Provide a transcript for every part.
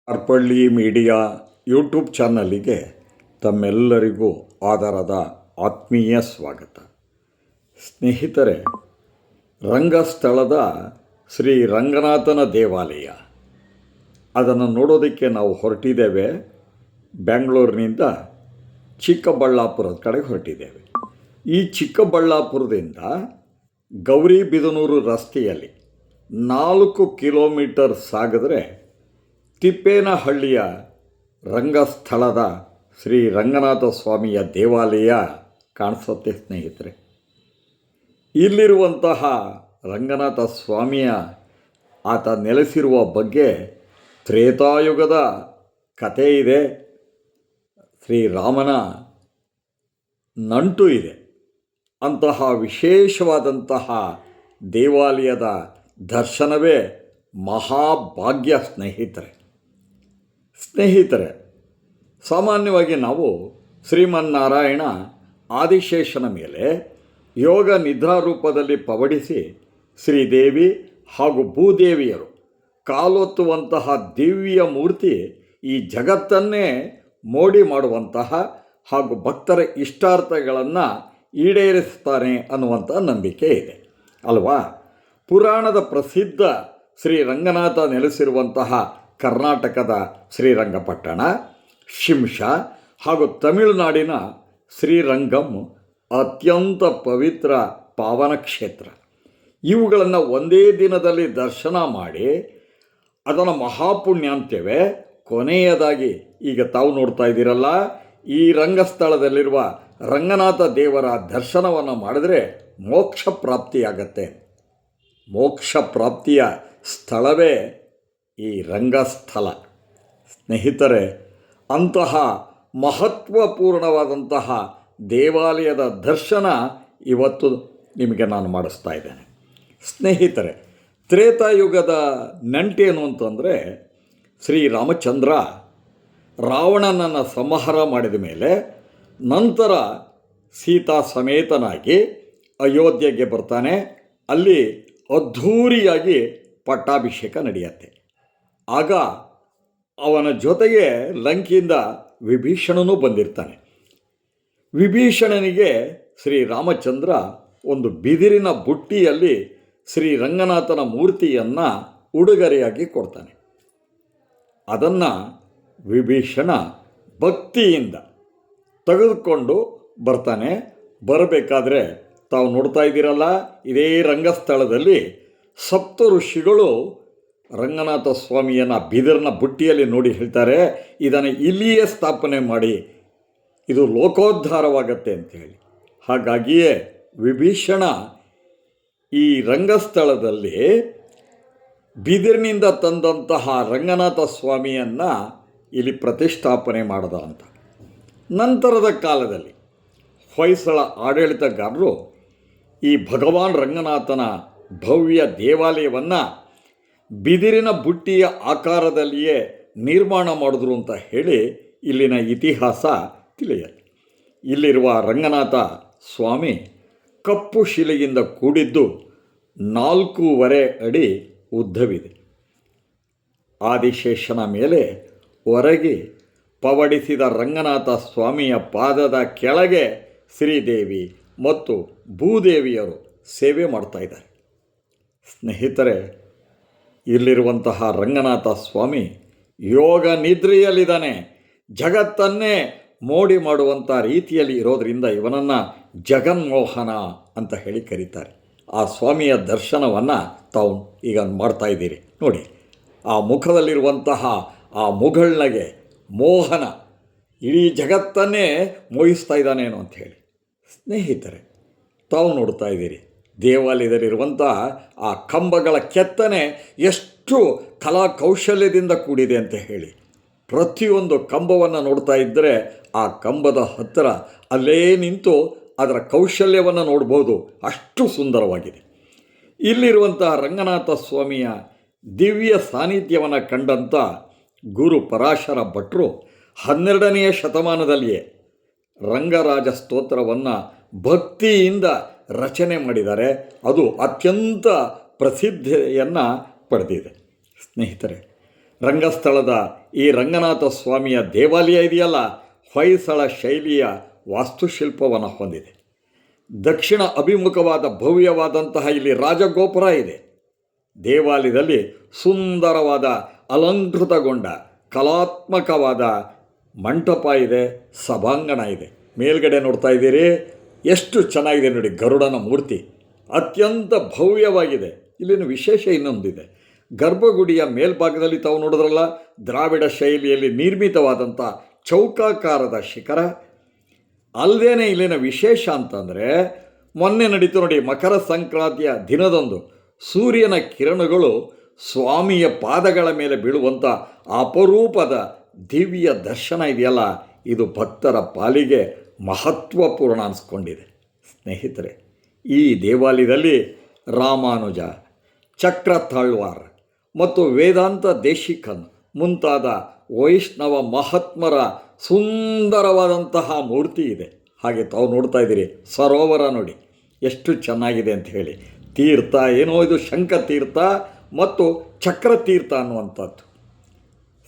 ಅರ್ಪಳ್ಳಿ media YouTube ಚಾನಲ್ಲಿಗೆ ತಮ್ಮೆಲ್ಲರಿಗೂ ಆದರದ ಆತ್ಮೀಯ ಸ್ವಾಗತ. ಸ್ನೇಹಿತರೆ, ರಂಗಸ್ಥಳದ ಶ್ರೀ ರಂಗನಾಥನ ದೇವಾಲಯ ಅದನ್ನು ನೋಡೋದಕ್ಕೆ ನಾವು ಹೊರಟಿದ್ದೇವೆ. ಬೆಂಗಳೂರಿನಿಂದ ಚಿಕ್ಕಬಳ್ಳಾಪುರದ ಕಡೆಗೆ ಹೊರಟಿದ್ದೇವೆ. ಈ ಚಿಕ್ಕಬಳ್ಳಾಪುರದಿಂದ ಗೌರಿಬಿದನೂರು ರಸ್ತೆಯಲ್ಲಿ 4 ಕಿಲೋಮೀಟರ್ ಸಾಗಿದ್ರೆ ತಿಪ್ಪೇನಹಳ್ಳಿಯ ರಂಗಸ್ಥಳದ ಶ್ರೀ ರಂಗನಾಥ ಸ್ವಾಮಿಯ ದೇವಾಲಯ ಕಾಣಿಸುತ್ತೆ. ಸ್ನೇಹಿತರೆ, ಇಲ್ಲಿರುವಂತಹ ರಂಗನಾಥ ಸ್ವಾಮಿಯ ಆತ ನೆಲೆಸಿರುವ ಬಗ್ಗೆ ತ್ರೇತಾಯುಗದ ಕಥೆ ಇದೆ. ಶ್ರೀರಾಮನ ನಂಟು ಇದೆ. ಅಂತಹ ವಿಶೇಷವಾದಂತಹ ದೇವಾಲಯದ ದರ್ಶನವೇ ಮಹಾಭಾಗ್ಯ. ಸ್ನೇಹಿತರೆ, ಸಾಮಾನ್ಯವಾಗಿ ನಾವು ಶ್ರೀಮನ್ನಾರಾಯಣ ಆದಿಶೇಷನ ಮೇಲೆ ಯೋಗ ನಿದ್ರಾ ರೂಪದಲ್ಲಿ ಪವಡಿಸಿ ಶ್ರೀದೇವಿ ಹಾಗೂ ಭೂದೇವಿಯರು ಕಾಲೊತ್ತುವಂತಹ ದಿವ್ಯ ಮೂರ್ತಿ ಈ ಜಗತ್ತನ್ನೇ ಮೋಡಿ ಮಾಡುವಂತಹ ಹಾಗೂ ಭಕ್ತರ ಇಷ್ಟಾರ್ಥಗಳನ್ನು ಈಡೇರಿಸ್ತಾನೆ ಅನ್ನುವಂಥ ನಂಬಿಕೆ ಇದೆ ಅಲ್ವಾ. ಪುರಾಣದ ಪ್ರಸಿದ್ಧ ಶ್ರೀರಂಗನಾಥ ನೆಲೆಸಿರುವಂತಹ ಕರ್ನಾಟಕದ ಶ್ರೀರಂಗಪಟ್ಟಣ, ಶಿಂಷ ಹಾಗೂ ತಮಿಳುನಾಡಿನ ಶ್ರೀರಂಗಂ ಅತ್ಯಂತ ಪವಿತ್ರ ಪಾವನ ಕ್ಷೇತ್ರ. ಇವುಗಳನ್ನು ಒಂದೇ ದಿನದಲ್ಲಿ ದರ್ಶನ ಮಾಡಿ ಅದನ್ನು ಮಹಾಪುಣ್ಯ ಅಂತೇವೆ. ಕೊನೆಯದಾಗಿ ಈಗ ತಾವು ನೋಡ್ತಾ ಇದ್ದೀರಲ್ಲ, ಈ ರಂಗಸ್ಥಳದಲ್ಲಿರುವ ರಂಗನಾಥ ದೇವರ ದರ್ಶನವನ್ನು ಮಾಡಿದ್ರೆ ಮೋಕ್ಷ ಪ್ರಾಪ್ತಿಯಾಗತ್ತೆ. ಮೋಕ್ಷ ಪ್ರಾಪ್ತಿಯ ಸ್ಥಳವೇ ಈ ರಂಗಸ್ಥಳ. ಸ್ನೇಹಿತರೆ, ಅಂತಹ ಮಹತ್ವಪೂರ್ಣವಾದಂತಹ ದೇವಾಲಯದ ದರ್ಶನ ಇವತ್ತು ನಿಮಗೆ ನಾನು ಮಾಡಿಸ್ತಾ ಇದ್ದೇನೆ. ಸ್ನೇಹಿತರೆ, ತ್ರೇತಾಯುಗದ ನಂಟೇನು ಅಂತಂದರೆ, ಶ್ರೀರಾಮಚಂದ್ರ ರಾವಣನನ್ನು ಸಂಹಾರ ಮಾಡಿದ ಮೇಲೆ ನಂತರ ಸೀತಾ ಸಮೇತನಾಗಿ ಅಯೋಧ್ಯೆಗೆ ಬರ್ತಾನೆ. ಅಲ್ಲಿ ಅದ್ಧೂರಿಯಾಗಿ ಪಟ್ಟಾಭಿಷೇಕ ನಡೆಯುತ್ತೆ. ಆಗ ಅವನ ಜೊತೆಗೆ ಲಂಕೆಯಿಂದ ವಿಭೀಷಣನೂ ಬಂದಿರ್ತಾನೆ. ವಿಭೀಷಣನಿಗೆ ಶ್ರೀರಾಮಚಂದ್ರ ಒಂದು ಬಿದಿರಿನ ಬುಟ್ಟಿಯಲ್ಲಿ ಶ್ರೀರಂಗನಾಥನ ಮೂರ್ತಿಯನ್ನು ಉಡುಗೊರೆಯಾಗಿ ಕೊಡ್ತಾನೆ. ಅದನ್ನು ವಿಭೀಷಣ ಭಕ್ತಿಯಿಂದ ತೆಗೆದುಕೊಂಡು ಬರ್ತಾನೆ. ಬರಬೇಕಾದ್ರೆ ತಾವು ನೋಡ್ತಾ ಇದ್ದೀರಲ್ಲ, ಇದೇ ರಂಗಸ್ಥಳದಲ್ಲಿ ಸಪ್ತ ಋಷಿಗಳು ರಂಗನಾಥ ಸ್ವಾಮಿಯನ್ನು ಬಿದಿರಿನ ಬುಟ್ಟಿಯಲ್ಲಿ ನೋಡಿ ಹೇಳ್ತಾರೆ, ಇದನ್ನು ಇಲ್ಲಿಯೇ ಸ್ಥಾಪನೆ ಮಾಡಿ, ಇದು ಲೋಕೋದ್ಧಾರವಾಗತ್ತೆ ಅಂತ ಹೇಳಿ. ಹಾಗಾಗಿಯೇ ವಿಭೀಷಣ ಈ ರಂಗಸ್ಥಳದಲ್ಲಿ ಬಿದಿರಿನಿಂದ ತಂದಂತಹ ರಂಗನಾಥ ಸ್ವಾಮಿಯನ್ನು ಇಲ್ಲಿ ಪ್ರತಿಷ್ಠಾಪನೆ ಮಾಡಿದ ಅಂತ. ನಂತರದ ಕಾಲದಲ್ಲಿ ಹೊಯ್ಸಳ ಆಡಳಿತಗಾರರು ಈ ಭಗವಾನ್ ರಂಗನಾಥನ ಭವ್ಯ ದೇವಾಲಯವನ್ನು ಬಿದಿರಿನ ಬುಟ್ಟಿಯ ಆಕಾರದಲ್ಲಿಯೇ ನಿರ್ಮಾಣ ಮಾಡಿದ್ರು ಅಂತ ಹೇಳಿ ಇಲ್ಲಿನ ಇತಿಹಾಸ ತಿಳಿಯಲಿ. ಇಲ್ಲಿರುವ ರಂಗನಾಥ ಸ್ವಾಮಿ ಕಪ್ಪು ಶಿಲೆಯಿಂದ ಕೂಡಿದ್ದು 4.5 ಅಡಿ ಉದ್ದವಿದೆ. ಆದಿಶೇಷನ ಮೇಲೆ ಹೊರಗೆ ಪವಡಿಸಿದ ರಂಗನಾಥ ಸ್ವಾಮಿಯ ಪಾದದ ಕೆಳಗೆ ಶ್ರೀದೇವಿ ಮತ್ತು ಭೂದೇವಿಯರು ಸೇವೆ ಮಾಡ್ತಾ ಇದ್ದಾರೆ. ಸ್ನೇಹಿತರೆ, ಇಲ್ಲಿರುವಂತಹ ರಂಗನಾಥ ಸ್ವಾಮಿ ಯೋಗ ನಿದ್ರೆಯಲ್ಲಿದ್ದಾನೆ. ಜಗತ್ತನ್ನೇ ಮೋಡಿ ಮಾಡುವಂಥ ರೀತಿಯಲ್ಲಿ ಇರೋದರಿಂದ ಇವನನ್ನು ಜಗನ್ಮೋಹನ ಅಂತ ಹೇಳಿ ಕರೀತಾರೆ. ಆ ಸ್ವಾಮಿಯ ದರ್ಶನವನ್ನು ತಾವು ಈಗ ಮಾಡ್ತಾ ಇದ್ದೀರಿ ನೋಡಿ. ಆ ಮುಖದಲ್ಲಿರುವಂತಹ ಆ ಮುಗುಳ್ನಗೆ ಮೋಹನ ಇಡೀ ಜಗತ್ತನ್ನೇ ಮೋಹಿಸ್ತಾ ಇದ್ದಾನೇನೋ ಅಂಥೇಳಿ. ಸ್ನೇಹಿತರೆ, ತಾವು ನೋಡ್ತಾ ಇದ್ದೀರಿ ದೇವಾಲಯದಲ್ಲಿರುವಂಥ ಆ ಕಂಬಗಳ ಕೆತ್ತನೆ ಎಷ್ಟು ಕಲಾ ಕೌಶಲ್ಯದಿಂದ ಕೂಡಿದೆ ಅಂತ ಹೇಳಿ. ಪ್ರತಿಯೊಂದು ಕಂಬವನ್ನು ನೋಡ್ತಾ ಇದ್ದರೆ ಆ ಕಂಬದ ಹತ್ತಿರ ಅಲ್ಲೇ ನಿಂತು ಅದರ ಕೌಶಲ್ಯವನ್ನು ನೋಡ್ಬೋದು, ಅಷ್ಟು ಸುಂದರವಾಗಿದೆ. ಇಲ್ಲಿರುವಂತಹ ರಂಗನಾಥ ಸ್ವಾಮಿಯ ದಿವ್ಯ ಸಾನ್ನಿಧ್ಯವನ್ನು ಕಂಡಂಥ ಗುರು ಪರಾಶರ ಭಟ್ರು 12ನೇ ಶತಮಾನದಲ್ಲಿಯೇ ರಂಗರಾಜ ಸ್ತೋತ್ರವನ್ನು ಭಕ್ತಿಯಿಂದ ರಚನೆ ಮಾಡಿದ್ದಾರೆ. ಅದು ಅತ್ಯಂತ ಪ್ರಸಿದ್ಧಿಯನ್ನು ಪಡೆದಿದೆ. ಸ್ನೇಹಿತರೆ, ರಂಗಸ್ಥಳದ ಈ ರಂಗನಾಥ ಸ್ವಾಮಿಯ ದೇವಾಲಯ ಇದೆಯಲ್ಲ, ಹೊಯ್ಸಳ ಶೈಲಿಯ ವಾಸ್ತುಶಿಲ್ಪವನ್ನು ಹೊಂದಿದೆ. ದಕ್ಷಿಣ ಅಭಿಮುಖವಾದ ಭವ್ಯವಾದಂತಹ ಇಲ್ಲಿ ರಾಜಗೋಪುರ ಇದೆ. ದೇವಾಲಯದಲ್ಲಿ ಸುಂದರವಾದ ಅಲಂಕೃತಗೊಂಡ ಕಲಾತ್ಮಕವಾದ ಮಂಟಪ ಇದೆ, ಸಭಾಂಗಣ ಇದೆ. ಮೇಲ್ಗಡೆ ನೋಡ್ತಾ ಇದ್ದೀರಿ, ಎಷ್ಟು ಚೆನ್ನಾಗಿದೆ ನೋಡಿ, ಗರುಡನ ಮೂರ್ತಿ ಅತ್ಯಂತ ಭವ್ಯವಾಗಿದೆ. ಇಲ್ಲಿನ ವಿಶೇಷ ಇನ್ನೊಂದಿದೆ. ಗರ್ಭಗುಡಿಯ ಮೇಲ್ಭಾಗದಲ್ಲಿ ತಾವು ನೋಡಿದ್ರಲ್ಲ, ದ್ರಾವಿಡ ಶೈಲಿಯಲ್ಲಿ ನಿರ್ಮಿತವಾದಂಥ ಚೌಕಾಕಾರದ ಶಿಖರ. ಅಲ್ಲದೇ ಇಲ್ಲಿನ ವಿಶೇಷ ಅಂತಂದರೆ, ಮೊನ್ನೆ ನಡೀತು ನೋಡಿ, ಮಕರ ಸಂಕ್ರಾಂತಿಯ ದಿನದಂದು ಸೂರ್ಯನ ಕಿರಣಗಳು ಸ್ವಾಮಿಯ ಪಾದಗಳ ಮೇಲೆ ಬೀಳುವಂಥ ಅಪರೂಪದ ದಿವ್ಯ ದರ್ಶನ ಇದೆಯಲ್ಲ, ಇದು ಭಕ್ತರ ಪಾಲಿಗೆ ಮಹತ್ವಪೂರ್ಣ ಅನಿಸ್ಕೊಂಡಿದೆ. ಸ್ನೇಹಿತರೆ, ಈ ದೇವಾಲಯದಲ್ಲಿ ರಾಮಾನುಜ, ಚಕ್ರತಾಳ್ವಾರ್ ಮತ್ತು ವೇದಾಂತ ದೇಶಿಕನ್ ಮುಂತಾದ ವೈಷ್ಣವ ಮಹಾತ್ಮರ ಸುಂದರವಾದಂತಹ ಮೂರ್ತಿ ಇದೆ. ಹಾಗೆ ತಾವು ನೋಡ್ತಾ ಇದ್ದೀರಿ, ಸರೋವರ ನೋಡಿ ಎಷ್ಟು ಚೆನ್ನಾಗಿದೆ ಅಂತ ಹೇಳಿ. ತೀರ್ಥ ಏನೋ ಇದು ಶಂಖತೀರ್ಥ ಮತ್ತು ಚಕ್ರತೀರ್ಥ ಅನ್ನುವಂಥದ್ದು.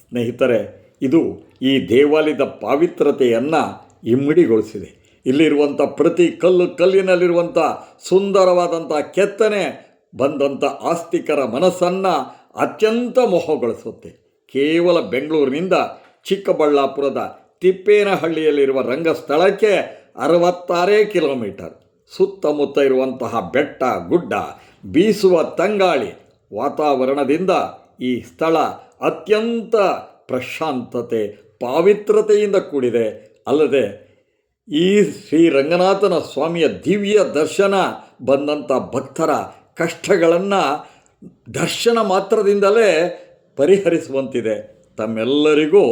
ಸ್ನೇಹಿತರೆ, ಇದು ಈ ದೇವಾಲಯದ ಪಾವಿತ್ರತೆಯನ್ನು ಇಮ್ಮಡಿಗೊಳಿಸಿದೆ. ಇಲ್ಲಿರುವಂಥ ಪ್ರತಿ ಕಲ್ಲಿನಲ್ಲಿರುವಂಥ ಸುಂದರವಾದಂಥ ಕೆತ್ತನೆ ಬಂದಂಥ ಆಸ್ತಿಕರ ಮನಸ್ಸನ್ನು ಅತ್ಯಂತ ಮೋಹಗೊಳಿಸುತ್ತೆ. ಕೇವಲ ಬೆಂಗಳೂರಿನಿಂದ ಚಿಕ್ಕಬಳ್ಳಾಪುರದ ತಿಪ್ಪೇನಹಳ್ಳಿಯಲ್ಲಿರುವ ರಂಗಸ್ಥಳಕ್ಕೆ 66 ಕಿಲೋಮೀಟರ್. ಸುತ್ತಮುತ್ತ ಇರುವಂತಹ ಬೆಟ್ಟ ಗುಡ್ಡ, ಬೀಸುವ ತಂಗಾಳಿ ವಾತಾವರಣದಿಂದ ಈ ಸ್ಥಳ ಅತ್ಯಂತ ಪ್ರಶಾಂತತೆ ಪಾವಿತ್ರತೆಯಿಂದ ಕೂಡಿದೆ. ಅಲ್ಲದೆ ಈ ಶ್ರೀರಂಗನಾಥನ ಸ್ವಾಮಿಯ ದಿವ್ಯ ದರ್ಶನ ಬಂದಂಥ ಭಕ್ತರ ಕಷ್ಟಗಳನ್ನು ದರ್ಶನ ಮಾತ್ರದಿಂದಲೇ ಪರಿಹರಿಸುವಂತಿದೆ. ತಮ್ಮೆಲ್ಲರಿಗೂ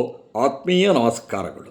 ಆತ್ಮೀಯ ನಮಸ್ಕಾರಗಳು.